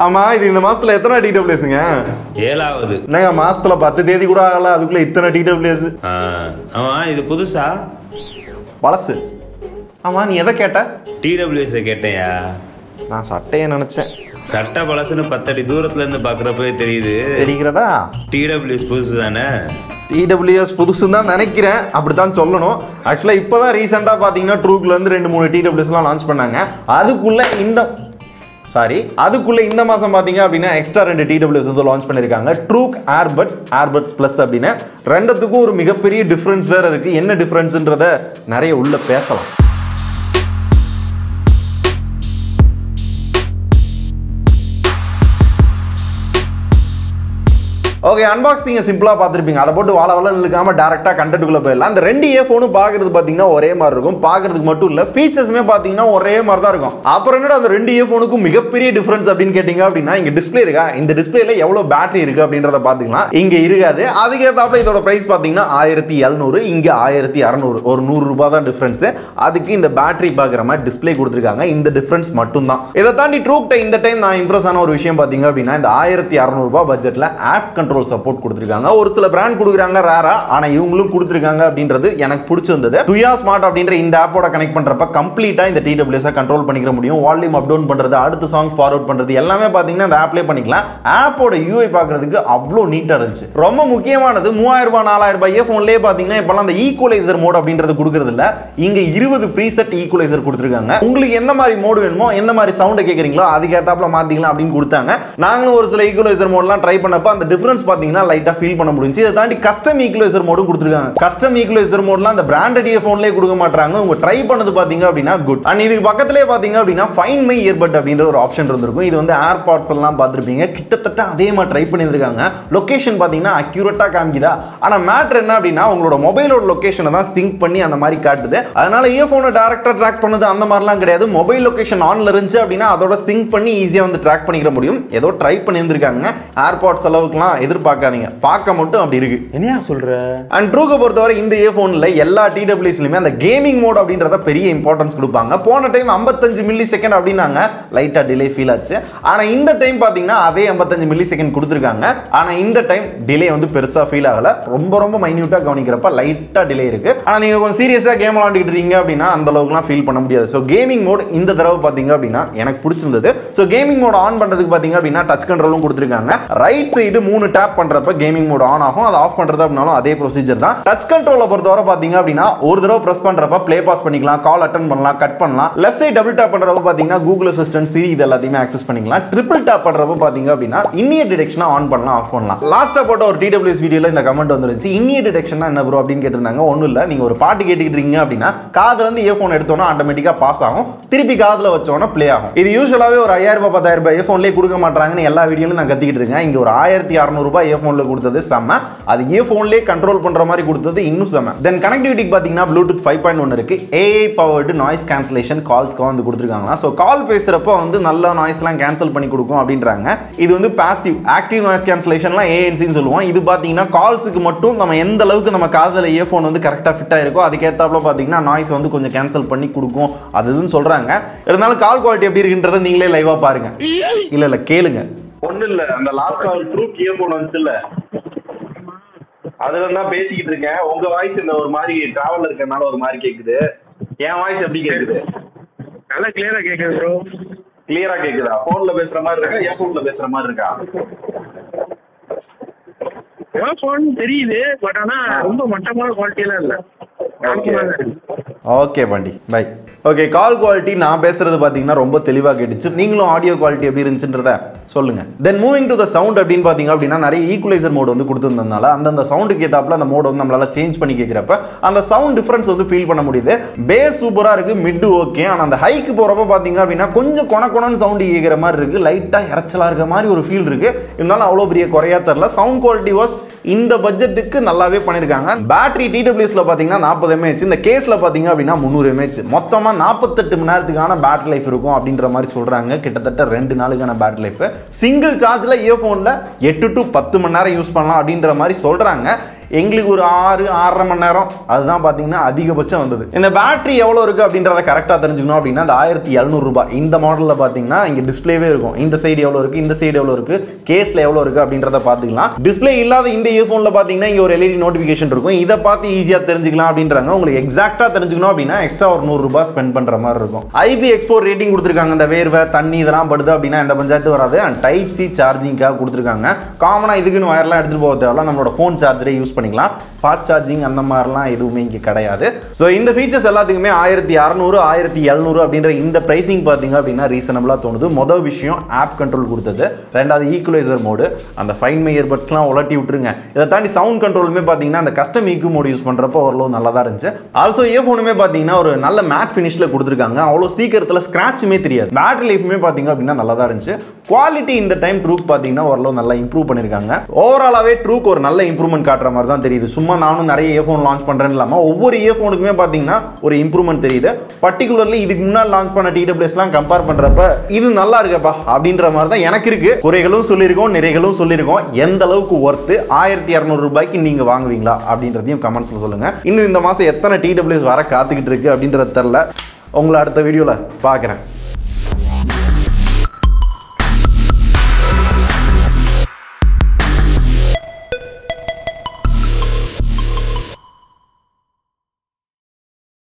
ஆமா இது இந்த மாசத்துல எத்தனை TWSங்க? 7வது. என்னங்க மாசத்துல 10 தேதி கூட ஆகல அதுக்குள்ள இத்தனை TWS? ஆமா இது புதுசா? பழசு. ஆமா நீ எதை கேட்ட? TWS கேட்டேயா? நான் சட்டையை நினைச்சேன். சட்டை பழசுன்னு 10 அடி தூரத்துல இருந்து பாக்குறப்பவே தெரியுது. தெரிகிறதா? TWS புதுசு தானே? TWS புதுசுன்னு தான் நினைக்கிறேன், அப்படித்தான் சொல்லணும். ஆக்சுவலாக இப்போ தான் ரீசெண்டாக பார்த்தீங்கன்னா ட்ரூக்லேருந்து 2-3 TWSலாம் லான்ச் பண்ணாங்க. அதுக்குள்ளே இந்த மாதம் பார்த்தீங்க அப்படின்னா எக்ஸ்ட்ரா 2 TWS வந்து லான்ச் பண்ணியிருக்காங்க. Truke Airbuds Plus அப்படின்னு ரெண்டுத்துக்கும் ஒரு மிகப்பெரிய டிஃப்ரென்ஸ் வேறு இருக்குது. என்ன டிஃப்ரென்ஸுன்றதை நிறைய உள்ள பேசலாம். ஓகே, அன்பாக்ஸ் நீங்கள் சிம்பிளாக பார்த்துருப்பீங்க. அதை போட்டு வாழ இழுக்காமல் டேரெக்டாக கண்டென்ட்டுக்குள்ளே போயிடலாம். அந்த 2 இயர்ஃபோனும் பார்க்குறது பார்த்தீங்கன்னா ஒரே மாதிரி இருக்கும். பார்க்குறதுக்கு மட்டும் இல்லை, ஃபீச்சர்ஸுமே பார்த்தீங்கன்னா ஒரே மாதிரி தான் இருக்கும். அப்புறம் என்னடா அந்த 2 இயர்ஃபோனுக்கும் மிகப்பெரிய டிஃப்ரென்ஸ் அப்படின்னு கேட்டிங்க அப்படின்னா, இங்கே டிஸ்பிளே இருக்கா, இந்த டிஸ்பிளேல எவ்வளோ பேட்டரி இருக்குது அப்படின்றத பார்த்துக்கலாம். இங்கே இருக்காது. அதுக்கேற்றாப்புல இதோட ப்ரைஸ் பார்த்தீங்கன்னா 1700, இங்கே 1600, ஒரு 100 ரூபாய் தான் டிஃப்ரென்ஸு. அதுக்கு இந்த பேட்டரி பார்க்குற மாதிரி டிஸ்பிளே கொடுத்துருக்காங்க. இந்த டிஃப்ரென்ஸ் மட்டும்தான். இதை தாண்டி ட்ரூக்ட இந்த டைம் நான் இம்ப்ரெஸ் ஆன ஒரு விஷயம் பார்த்தீங்க அப்படின்னா, இந்த 1600 ரூபாய் பட்ஜெட்டில் ஆப் கண்ட்ரோல் சப்போர்ட் கொடுத்திருக்காங்க. ஒரு சில பிராண்ட் கொடுக்குறாங்க ரேரா, ஆனா இவங்களும் கொடுத்திருக்காங்க அப்படின்றது எனக்கு பிடிச்சிருந்தது. Tuya Smart அப்படின்ற இந்த ஆப்போட கனெக்ட் பண்றப்ப கம்ப்ளீட்டா இந்த TWS கண்ட்ரோல் பண்ணிக்க முடியும். வால்யூம் அப் டவுன் பண்றது, அடுத்த சாங் ஃபார்வர்ட் பண்றது எல்லாமே பாத்தீங்கன்னா இந்த ஆப்லயே பண்ணிக்கலாம். ஆப்போட UI பார்க்கிறதுக்கு அவ்வளோ நீட்டா இருந்துச்சு. ரொம்ப முக்கியமானது 3000 ரூபாய் 4000 ரூபாய் இயர்ஃபோன்லயே பாத்தீங்கன்னா இப்பலாம் அந்த ஈக்குவலைசர் மோட் அப்படின்றது கொடுக்கிறது இல்ல. இங்க 20 ப்ரீசெட் ஈக்குவலைசர் கொடுத்திருக்காங்க. உங்களுக்கு எந்த மாதிரி மோட் வேணுமோ, எந்த மாதிரி சவுண்ட் கேக்குறீங்களோ அதுக்கு ஏத்தாப்புல மாத்திக்கலாம் அப்படின்னு கொடுத்தாங்க. நாங்களும் ஒரு சில ஈக்குவலைசர் மோட்லாம் ட்ரை பண்ணப்ப அந்த டிஃபரன்ஸ் பாத்தீங்கன்னா லைட்டா ஃபீல் பண்ண முடிஞ்சு. இதை தாண்டி கஸ்டம் ஈக்குவலைசர் மோடும் கொடுத்திருக்காங்க. கஸ்டம் ஈக்குவலைசர் மோட்லாம் அந்த பிராண்டட் இயர்ஃபோன்லயே கொடுக்க மாட்டாங்க. உங்க ட்ரை பண்ணது பாத்தீங்க அப்படின்னா குட். அண்ட் இதுக்கு பக்கத்திலே பாத்தீங்க அப்படின்னா ஃபைண்ட் மை இயர்பட் அப்படின்ற ஒரு ஆப்ஷன் இருந்திருக்கும். இது வந்து ஏர்பாட்ஸ் எல்லாம் பார்த்திருப்பீங்க. கிட்டத்தட்ட அதே மாதிரி ட்ரை பண்ணியிருக்காங்க. லொகேஷன் பாத்தீங்கன்னா அக்யூரேட்டா காமிக்குதா, ஆனா மேட்டர் என்ன அப்படின்னா உங்களோட மொபைலோட லொகேஷனை தான் சிங்க் பண்ணி அந்த மாதிரி காட்டுது. அதனால இயர்ஃபோனை டைரக்டா ட்ராக் பண்ணது அந்த மாதிரிலாம் கிடையாது. மொபைல் லொகேஷன் ஆன்ல இருந்துச்சு அப்படின்னா அதோட சிங்க் பண்ணி ஈஸியா வந்து ட்ராக் பண்ணிக்க முடியும். ஏதோ ட்ரை பண்ணியிருக்காங்க. ஏர்பாட்ஸ் அளவுக்குலாம் எதிர்பார்க்காதீங்க, பார்க்க மட்டும் அப்படி இருக்கு. என்னையா சொல்ற? அண்ட் ட்ரூக்கை பொறுத்தவரை இந்த இயர்ஃபோன்ல எல்லா TWSலயுமே அந்த கேமிங் மோட் அப்படின்றத பெரிய இம்பார்ட்டன்ஸ் கொடுப்பாங்க. போன டைம் 55 மில்லி செகண்ட் அப்படின்னாங்க, லைட்டா டிலே ஃபீல் ஆச்சு. ஆனா இந்த டைம் பாத்தீங்கன்னா அதே 55 மில்லி செகண்ட் கொடுத்துருக்காங்க. ஆனா இந்த டைம் டிலே வந்து பெருசா ஃபீல் ஆகல. ரொம்ப மைன்யூட்டா கவனிக்கிறப்ப லைட்டா டிலே இருக்கு. ஆனா நீங்க கொஞ்சம் சீரியஸா கேம் விளையாண்டுட்டு இருக்கீங்க அப்படின்னா அந்த அளவுக்குலாம் ஃபீல் பண்ண முடியாது. ஸோ கேமிங் மோட் இந்த தடவை பாத்தீங்க அப்படின்னா எனக்கு பிடிச்சிருந்தது. ஸோ கேமிங் மோட் ஆன் பண்றதுக்கு பாத்தீங்க அப்படின்னா டச் கண்ட்ரோலும் கொடுத்துருக்காங்க. ரைட் சைடு 3 டேப் பண்றப்ப கேமிங் மோட் ஆன் ஆகும். அதை ஆஃப் பண்றது அப்படினாலும் அதே ப்ரொசீஜர் தான். டச் கண்ட்ரோலை பொறுத்தவரை பாத்தீங்க அப்படின்னா ஒரு தடவை பிரஸ் பண்றப்ப ப்ளே பாஸ் பண்ணிக்கலாம், கால் அட்டெண்ட் பண்ணலாம், கட் பண்ணலாம். லெஃப்ட் சைடு டபுள் டேப் பண்றப்ப பாத்தீங்கன்னா கூகுள் அசிஸ்டன்ட், சிரி இது எல்லாத்தையுமே ஆக்சஸ் பண்ணிக்கலாம். ட்ரிபிள் டேப் பண்றப்ப பாத்தீங்க அப்படின்னா இன்னியட் டிடெக்ஷனை ஆன் பண்ணலாம், ஆஃப் பண்ணலாம். லாஸ்டா போட்ட ஒரு TWS வீடியோல இந்த கமெண்ட் வந்துருச்சு, இன்னியட் டிடெக்ஷன் என்ன ப்ரோ அப்படின்னு கேட்டிருந்தாங்க. ஒன்றும் இல்லை, நீங்க ஒரு பாட்டு கேட்டுக்கிட்டு இருக்கீங்க அப்படின்னா காது வந்து இயர்ஃபோன் எடுத்தோன்னா ஆட்டோமேட்டிக்கா பாஸ் ஆகும், திருப்பி காதுல வச்சோன்னா ப்ளே ஆகும். இது யூஸ்வலாவே ஒரு 5000 ரூபாய் 10000 ரூபாய் இயர்ஃபோன்லேயே கொடுக்க மாட்டாங்கன்னு எல்லா வீடியோலும் நான் கத்திக்கிட்டு இருக்கேன். இங்க ஒரு 1600 ரூபாய் இயர்ஃபோன்ல கொடுத்தது செம்ம. அது இயர்ஃபோன்லேயே கண்ட்ரோல் பண்ற மாதிரி கொடுத்தது இன்னும் செம்ம. தென் கனெக்டிவிட்டிக்கு பாத்தீங்கன்னா ப்ளூடூத் 5.1 இருக்கு. AI பவர்டு நாய்ஸ் கேன்சலேஷன் கால்ஸ்க்கு வந்து கொடுத்துருக்காங்களா. ஸோ கால் பேசுறப்ப வந்து நல்ல நாய்ஸ்லாம் கேன்சல் பண்ணி கொடுக்கும் அப்படின்றாங்க. இது வந்து பாசிவ். ஆக்டிவ் நாய்ஸ் கேன்சலேஷன்லாம் ANCன்னு சொல்லுவோம். இது பாத்தீங்கன்னா கால்ஸுக்கு மட்டும் நம்ம எந்த அளவுக்கு நம்ம காதுல இயர்ஃபோன் வந்து கரெக்டா ஃபிட் ஆயிருக்கோ அதுக்கேற்றாப்புல பாத்தீங்கன்னா நாய்ஸ் வந்து கொஞ்சம் கேன்சல் பண்ணி கொடுக்கும் அதுன்னு சொல்றாங்க. இருந்தாலும் கால் குவாலிட்டி எப்படி இருக்குன்றதை நீங்களே லைவா பாருங்க. இல்ல கேளுங்க. ஒன்றும் இல்லை, அந்த லாஸ்ட் ட்ரூக் இயர்ஃபோன் வந்துச்சுல்ல, அதுல தான் பேசிக்கிட்டு இருக்கேன். உங்க வாய்ஸ் இந்த ஒரு மாதிரி டிராவல் இருக்கறனால ஒரு மாதிரி கேக்குது. என் வாய்ஸ் எப்படி கேக்குது? நல்லா கிளியரா கேக்குது ப்ரோ. கிளியரா கேக்குதா? போன்ல பேசுற மாதிரி இருக்கா, இயர்ஃபோன்ல பேசுற மாதிரி இருக்கா? இயர்ஃபோன் தெரியுது, பட் ஆனா ரொம்ப மட்டமான குவாலிட்டியெல்லாம் இல்லை. Okay Pandi bye. Okay, call quality நான் பேசுறது பாத்தீங்கன்னா ரொம்ப தெளிவா கேட்டுச்சு. நீங்களும் ஆடியோ குவாலிட்டி எப்படி இருந்துச்சுன்றத சொல்லுங்க. தென் மூவிங் டு த சவுண்ட் அப்படின்னு பாத்தீங்க அப்படின்னா நிறைய ஈக்குவலைசர் மோட் வந்து கொடுத்துருந்ததுனால அந்தந்த சவுண்டுக்கு ஏத்தாப்புல அந்த மோட் வந்து நம்மளால சேஞ்ச் பண்ணி கேட்கிறப்ப அந்த சவுண்ட் டிஃபரன்ஸ் வந்து ஃபீல் பண்ண முடியுது. பேஸ் சூப்பரா இருக்கு, மிட் ஓகே. ஆனா அந்த ஹைக்கு போறப்ப பாத்தீங்க அப்படின்னா கொஞ்சம் கொணன்னு சவுண்ட் கேட்கிற மாதிரி இருக்கு, லைட்டா இறைச்சலா இருக்க மாதிரி ஒரு ஃபீல் இருக்கு. இருந்தாலும் அவ்வளோ பெரிய குறையா தெரியல. சவுண்ட் குவாலிட்டி வாஸ் இந்த பட்ஜெட்டுக்கு நல்லாவே பண்ணிருக்காங்க. பேட்டரி TWSல பாத்தீங்கன்னா 40 mAh, இந்த கேஸ்ல பாத்தீங்க அப்படின்னா 300 mAh, மொத்தமா 48 மணி நேரத்துக்கான பேட்டரி லைஃப் இருக்கும் அப்படின்ற மாதிரி சொல்றாங்க. கிட்டத்தட்ட 2 நாளுக்கான பேட்டரி லைஃப். சிங்கிள் சார்ஜ்ல இயர்ஃபோன்ல 8 to 10 மணி நேரம் யூஸ் பண்ணலாம் அப்படின்ற மாதிரி சொல்றாங்க. எங்களுக்கு ஒரு 6-6.5 மணி நேரம் அதுதான் பார்த்தீங்கன்னா அதிகபட்சம் வந்தது. இந்த பேட்டரி எவ்வளோ இருக்குது அப்படின்றத கரெக்டாக தெரிஞ்சுக்கணும் அப்படின்னா அந்த 1700 ரூபாய் இந்த மாடலில் பார்த்தீங்கன்னா இங்கே டிஸ்பிளேவே இருக்கும். இந்த சைடு எவ்வளோ இருக்குது, இந்த சைடு எவ்வளோ இருக்குது, கேஸில் எவ்வளோ இருக்குது அப்படின்றத பார்த்துக்கலாம். டிஸ்பிளே இல்லாத இந்த இயர்ஃபோனில் பார்த்தீங்கன்னா இங்கே ஒரு எல்இடி நோட்டிஃபிகேஷன் இருக்கும். இதை பார்த்து ஈஸியாக தெரிஞ்சுக்கலாம் அப்படின்றாங்க. உங்களுக்கு எக்ஸாக்டாக தெரிஞ்சுக்கணும் அப்படின்னா எக்ஸ்ட்ரா ஒரு 100 ரூபாய் ஸ்பெண்ட் பண்ணுற மாதிரி இருக்கும். IPX4 ரேட்டிங் கொடுத்துருக்காங்க. இந்த வேர்வை தண்ணி இதெல்லாம் படுது அப்படின்னா எந்த பஞ்சாயத்து வராது. அண்ட் டைப் சி சார்ஜிங்காக கொடுத்துருக்காங்க. காமனாக இதுக்குன்னு வயர்லாம் எடுத்துகிட்டு போக தேவையில்ல, நம்மளோட ஃபோன் சார்ஜரே யூஸ் பண்ணிக்கலாம். ஃபாஸ்ட் சார்ஜிங் அந்த மாதிரிலாம் எதுவுமே இங்கே கிடையாது. ஸோ இந்த ஃபீச்சர்ஸ் எல்லாத்துக்குமே 1600 1700 அப்படின்ற இந்த பிரைசிங் பார்த்தீங்க அப்படின்னா ரீசனபிளாக தோணுது. மொதல் விஷயம் ஆப் கண்ட்ரோல் கொடுத்தது, ரெண்டாவது ஈக்குவலைசர் மோடு, அந்த ஃபைன் மை இயர்பட்ஸ்லாம் உலட்டி விட்டுருங்க. இதை தாண்டி சவுண்ட் கண்ட்ரோலுமே பார்த்தீங்கன்னா அந்த கஸ்டம் EQ மோடு யூஸ் பண்ணுறப்போ ஓரளவு நல்லா தான் இருந்துச்சு. ஆல்சோ இயர்ஃபோனுமே பார்த்தீங்கன்னா ஒரு நல்ல மேட் ஃபினிஷில் கொடுத்துருக்காங்க. அவ்வளோ சீக்கிரத்தில் ஸ்க்ராட்சுமே தெரியாது. பேட்டரி லைஃப்மே பார்த்தீங்க அப்படின்னா நல்லா தான் இருந்துச்சு. குவாலிட்டி இந்த டைம் ட்ரூக் பார்த்தீங்கன்னா ஓரளவு நல்லா இம்ப்ரூவ் பண்ணியிருக்காங்க. ஓவராலாகவே ட்ரூக் ஒரு நல்ல இம்ப்ரூவ்மெண்ட் காட்டுற மாதிரி தான் தெரியுது. சும்மா நானும் நிறைய இயர்ஃபோன் லான்ச் பண்ணுறேன்னு இல்லாமல் ஒவ்வொரு இயர்ஃபோனுக்குமே பார்த்தீங்கன்னா ஒரு இம்ப்ரூவ்மெண்ட் தெரியுது. பர்டிகுலர்லி இதுக்கு முன்னாடி லான்ச் பண்ண TWSலாம் கம்பேர் பண்ணுறப்ப இது நல்லா இருக்குப்பா அப்படின்ற மாதிரி தான் எனக்கு இருக்கு. குறைகளும் சொல்லியிருக்கோம், நிறைகளும் சொல்லியிருக்கோம். எந்த அளவுக்கு ஒர்த்து 1200 ரூபாய்க்கு நீங்க வாங்குவீங்களா அப்படின்றதையும் கமெண்ட்ஸ்ல சொல்லுங்க. இன்னும் இந்த மாசம் எத்தனை TWS வர காத்துக்கிட்டு இருக்கு அப்படின்றது தெரியல. உங்களை அடுத்த வீடியோல பார்க்குறேன்.